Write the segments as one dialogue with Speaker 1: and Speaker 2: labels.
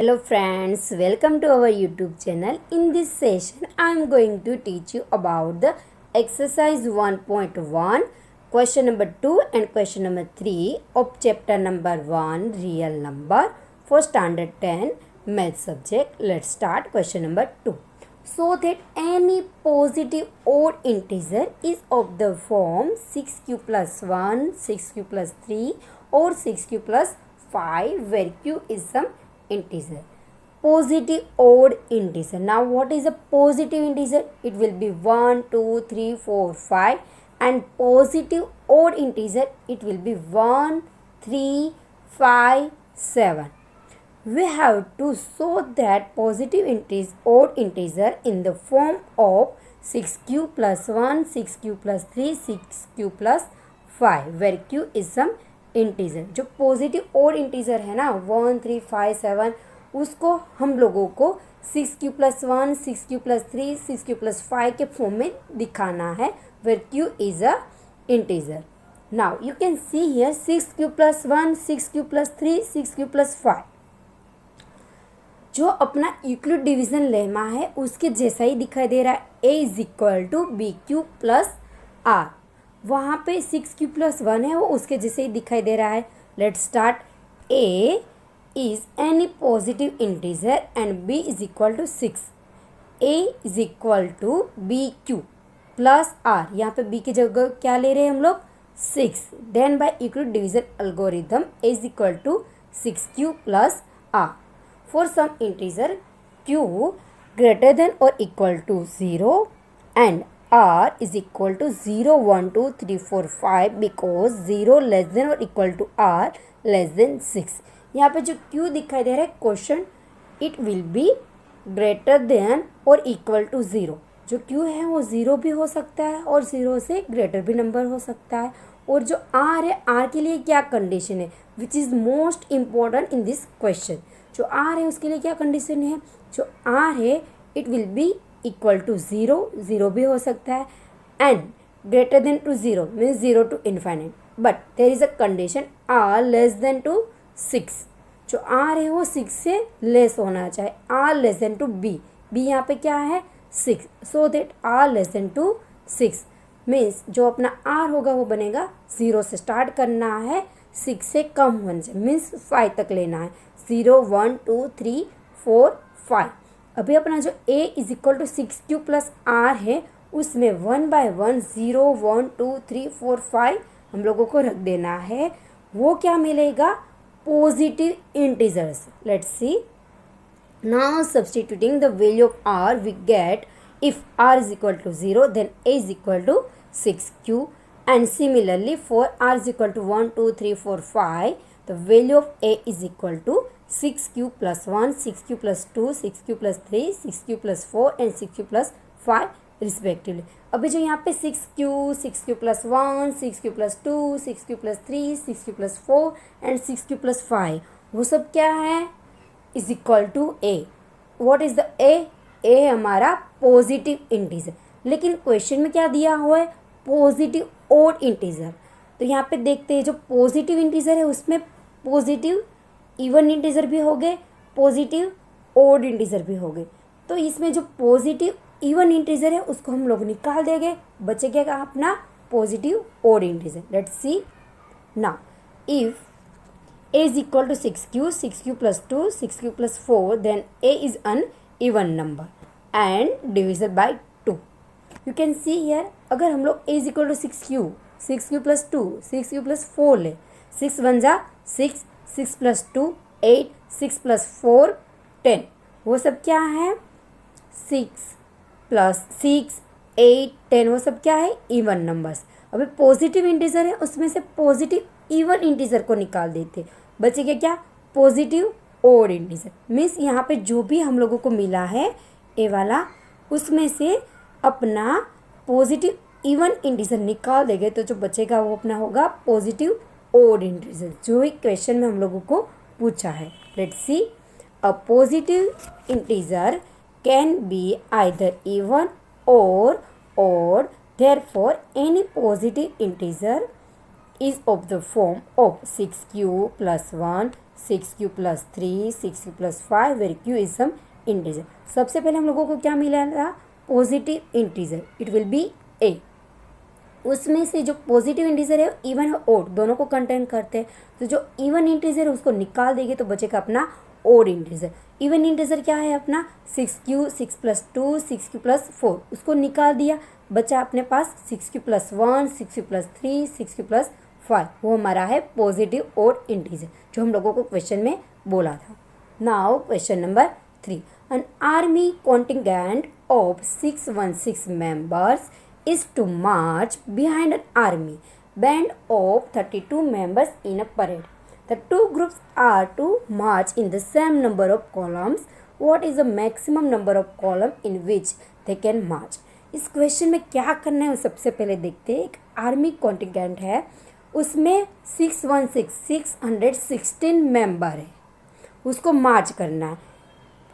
Speaker 1: Hello friends, welcome to our YouTube channel. In this session, I am going to teach you about the exercise 1.1, question number 2 and question number 3 of chapter number 1, real number for standard 10 math subject. Let's start question number 2. So that any positive odd integer is of the form 6q plus 1, 6q plus 3 or 6q plus 5 where q is some integer. Positive odd integer. Now what is a positive integer? It will be 1, 2, 3, 4, 5, and positive odd integer it will be 1, 3, 5, 7. We have to show that positive odd integer in the form of 6q plus 1, 6q plus 3, 6q plus 5 where q is some integer. जो positive और integer है ना 1, 3, 5, 7 उसको हम लोगों को 6q plus 1, 6q plus 3, 6q plus 5 के form में दिखाना है where q is a integer. Now you can see here 6q plus 1, 6q plus 3, 6q plus 5 जो अपना यूक्लिड डिवीजन लेमा है उसके जैसा ही दिखाई दे रहा है. a is equal to b q plus r. वहाँ पे 6q plus 1 है वो उसके जैसे ही दिखाई दे रहा है. Let's start. a is any positive integer and b is equal to 6. a is equal to b q plus r. यहाँ पे b की जगह क्या ले रहे हैं हम लोग 6. Then by Euclid division algorithm a is equal to 6q plus r. For some integer q greater than or equal to 0 and r is equal to 0, 1, 2, 3, 4, 5 because 0 less than or equal to r less than 6. यहाँ पे जो q दिखाई दे रहा है question it will be greater than or equal to 0. जो q है वो 0 भी हो सकता है और 0 से ग्रेटर भी नंबर हो सकता है. और जो r है r के लिए क्या कंडीशन है which is most important in this question. जो r है उसके लिए क्या कंडीशन है. जो r है it will be equal to 0. 0 भी हो सकता है and greater than to 0 means 0 to infinite. But there is a condition r less than to 6. जो r है वो 6 से लेस होना चाहिए. r less than to b. b यहाँ पे क्या है 6. So that r less than to 6 means जो अपना r होगा वो बनेगा 0 से स्टार्ट करना है 6 से कम होने से मीन्स 5 तक लेना है. 0, 1, 2, 3, 4, 5. अभी अपना जो a is equal to 6q plus r है उसमें 1 बाय 1 0, 1, 2, 3, 4, 5 हम लोगों को रख देना है. वो क्या मिलेगा positive integers. Let's see. Now substituting the value of r we get if r is equal to 0 then a is equal to 6q and similarly for r is equal to 1, 2, 3, 4, 5 the value of a is equal to 6q plus 1, 6q plus 2, 6q plus 3, 6q plus 4 and 6q plus 5 respectively. अभी जो यहाँ पे 6q, 6q plus 1, 6q plus 2, 6q plus 3, 6q plus 4 and 6q plus 5 वो सब क्या है is equal to a. What is the a? a हमारा positive integer. लेकिन क्वेश्चन में क्या दिया हुआ है पॉजिटिव ओड इंटीजर. तो यहाँ पे देखते हैं जो पॉजिटिव इंटीजर है उसमें पॉजिटिव इवन इंटीजर भी हो गए, पॉजिटिव ओड इंटीजर भी हो गए. तो इसमें जो पॉजिटिव इवन इंटीजर है उसको हम लोग निकाल देंगे. बचेगा क्या अपना positive odd integer. Let's see. Now if a is equal to 6q, 6q plus 2, 6q plus 4 then a is an even number and divisible by 2. You can see here अगर हम लोग a is equal to 6q, 6q plus 2, 6q plus 4 ले 6 बन जा 6, 6 plus 2 8, 6 plus 4 10. वो सब क्या है 6 plus 6, 8, 10 वो सब क्या है इवन नंबर्स. अभी पॉजिटिव इंटीजर है उसमें से पॉजिटिव इवन इंटीजर को निकाल देते. बचेगा क्या पॉजिटिव ओड इंटीजर. मीन्स यहाँ पे जो भी हम लोगों को मिला है ए वाला उसमें से अपना पॉजिटिव इवन इंटीजर निकाल देंगे तो जो बचेगा वो अपना होगा पॉजिटिव ओड इंटीजर जो एक क्वेश्चन में हम लोगों को पूछा है. Let's see. A positive integer can be either even और odd. Therefore any positive integer is of the form of 6q plus 1, 6q plus 3, 6q plus 5 where q is some integer. सबसे पहले हम लोगों को क्या मिला था, positive integer, it will B a। उसमें से जो पॉजिटिव इंटीजर है इवन और ओड दोनों को कंटेन करते हैं, तो जो इवन इंटीजर है उसको निकाल देंगे तो बचेगा अपना ओड इंटीजर। इवन इंटीजर क्या है अपना 6q, 6 प्लस 2, 6q प्लस 4, उसको निकाल दिया, बचा अपने पास 6q plus 1, 6q plus 3, 6q plus 5, वो हमारा है पॉजिटिव ओड इंटीजर जो हम लोगों को क्वेश्चन में बोला था। Now question number 3, an army contingent of 616 members is to march behind an army band of 32 members in a parade. The two groups are to march in the same number of columns. What is the maximum number of columns in which they can march? इस question में क्या करना है सबसे पहले देखते हैं। एक आर्मी कॉन्टिजेंट है, उसमें 616 मेंबर है, उसको मार्च करना है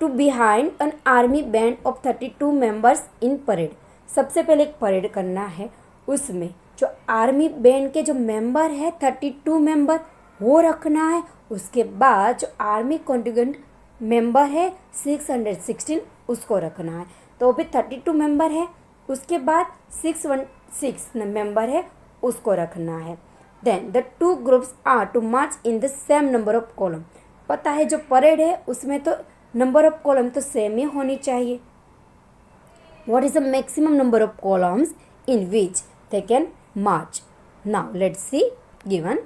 Speaker 1: to behind an army band of 32 members in parade. सबसे पहले एक परेड करना है, उसमें जो आर्मी बैंड के जो मेंबर है 32 मेंबर वो रखना है। उसके बाद जो आर्मी कॉन्टिजेंट मेंबर है 616 उसको रखना है, तो भी 32 मेंबर है। उसके बाद 616 मेंबर है उसको रखना है। Then the two groups are to march in the same number of column. पता है जो परेड है उसमें तो नंबर ऑफ कॉलम तो सेम ही होनी चाहिए। What is the maximum number of columns in which they can march? Now let's see given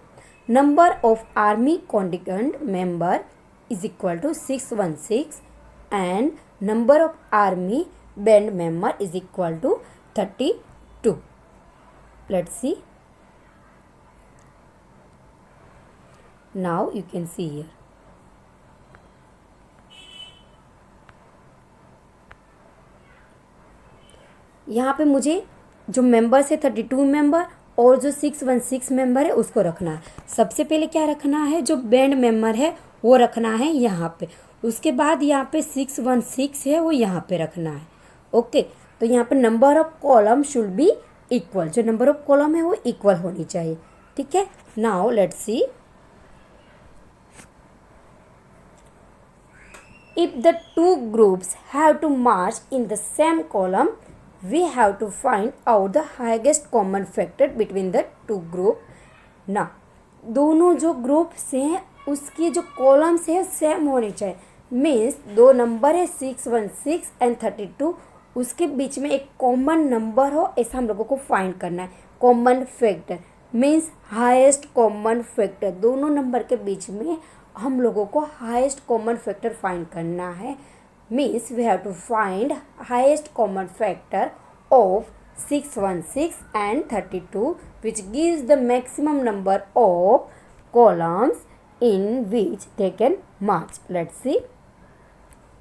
Speaker 1: number of army contingent member is equal to 616 and number of army band member is equal to 32. Let's see. Now you can see here. यहाँ पे मुझे जो members है 32 member और जो 616 member है उसको रखना है। सबसे पहले क्या रखना है, जो बैंड मेंबर है वो रखना है यहाँ पे। उसके बाद यहाँ पे 616 है वो यहाँ पे रखना है। ओके, तो यहाँ पे number of column should be equal, जो नंबर ऑफ कॉलम है वो इक्वल होनी चाहिए। ठीक है, now let's see if the two groups have to march in the same column we have to find out the highest common factor between the two group. ना दोनों जो groups हैं उसकी जो कॉलम्स है सेम होने चाहिए। मीन्स दो नंबर है 616 एंड 32, उसके बीच में एक कॉमन नंबर हो, ऐसा हम लोगों को फाइंड करना है। Common factor means highest common factor, दोनों नंबर के बीच में हम लोगों को हाईएस्ट कॉमन फैक्टर फाइंड करना है। Means we have to find highest common factor of 616 and 32 which gives the maximum number of columns in which they can march. Let's see.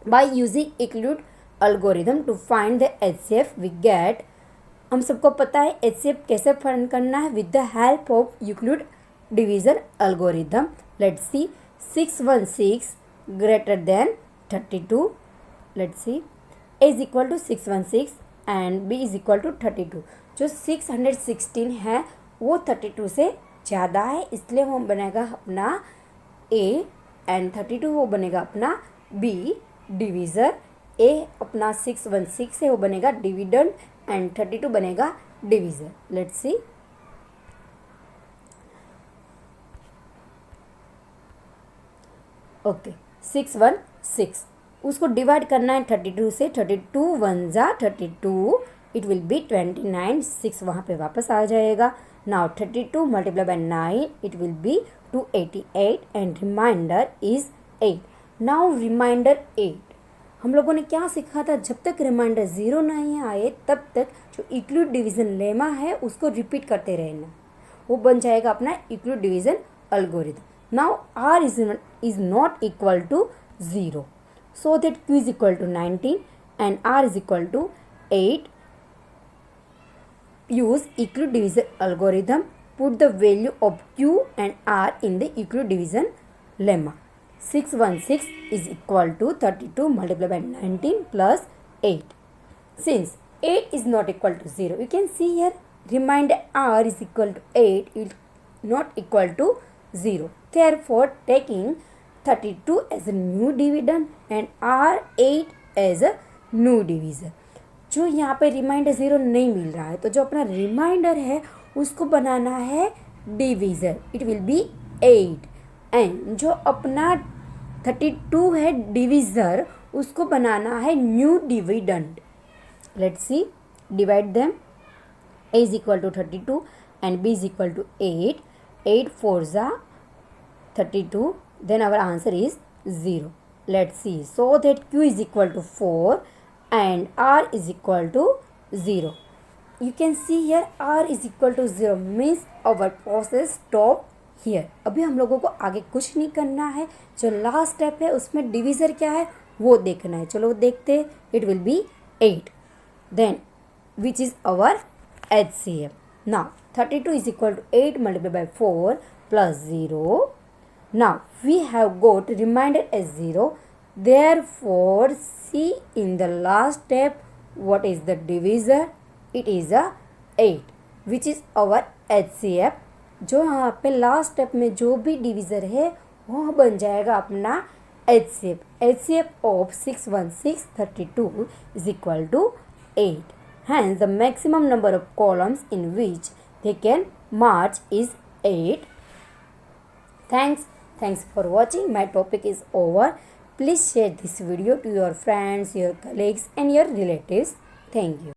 Speaker 1: By using Euclid algorithm to find the HCF we get, हम सबको पता है HCF कैसे find करना है, with the help of Euclid division algorithm. Let's see. 616 greater than 32. Let's see, A is equal to 616 and B is equal to 32. जो 616 है वो 32 से ज़्यादा है, इसलिए वो बनेगा अपना A एंड 32 वो बनेगा अपना B डिविज़र। A अपना 616 है वो बनेगा डिविडेंड एंड 32 बनेगा डिविज़र। लेट्स सी, ओके 616 उसको डिवाइड करना है 32 से। 32 1 जा 32, इट विल बी 29, 6 वहाँ पे वापस आ जाएगा। Now 32 multiply by 9 it will be 288 and remainder is 8। Now remainder 8 हम लोगों ने क्या सीखा था, जब तक रिमाइंडर 0 नहीं आए तब तक जो यूक्लिड डिवीज़न लेमा है उसको रिपीट करते रहना, वो बन जाएगा अपना Euclid division algorithm. Now r is not equal to 0, so that q is equal to 19 and r is equal to 8. Use Euclid division algorithm, put the value of q and r in the Euclid division lemma. 616 is equal to 32 multiplied by 19 plus 8. Since 8 is not equal to 0, you can see here remainder r is equal to 8 is not equal to 0. Therefore, taking 32 as a new dividend and R8 as a new divisor. जो यहाँ पे reminder 0 नहीं मिल रहा है तो जो अपना reminder है उसको बनाना है divisor. It will B 8. And जो अपना 32 है डिविज़र उसको बनाना है new dividend. Let's see, divide them. A is equal to 32 and B is equal to 8. 8 4s are 32. Then our answer is 0. Let's see. So that Q is equal to 4 and R is equal to 0. You can see here R is equal to 0 means our process stop here. अभी हम लोगों को आगे कुछ नहीं करना है. जो लास्ट स्टेप है उसमें डिविज़र क्या है वो देखना है. चलो देखते हैं. It will be 8. Then which is our HCF. Now 32 is equal to 8 multiplied by 4 plus 0. Now we have got remainder as 0. Therefore see in the last step what is the divisor. It is a 8 which is our HCF. जो यहाँ पे last step में जो भी divisor है वह बन जाएगा अपना HCF. HCF of 61632 is equal to 8. Hence, the maximum number of columns in which they can march is 8. Thanks for watching. My topic is over. Please share this video to your friends, your colleagues and your relatives. Thank you.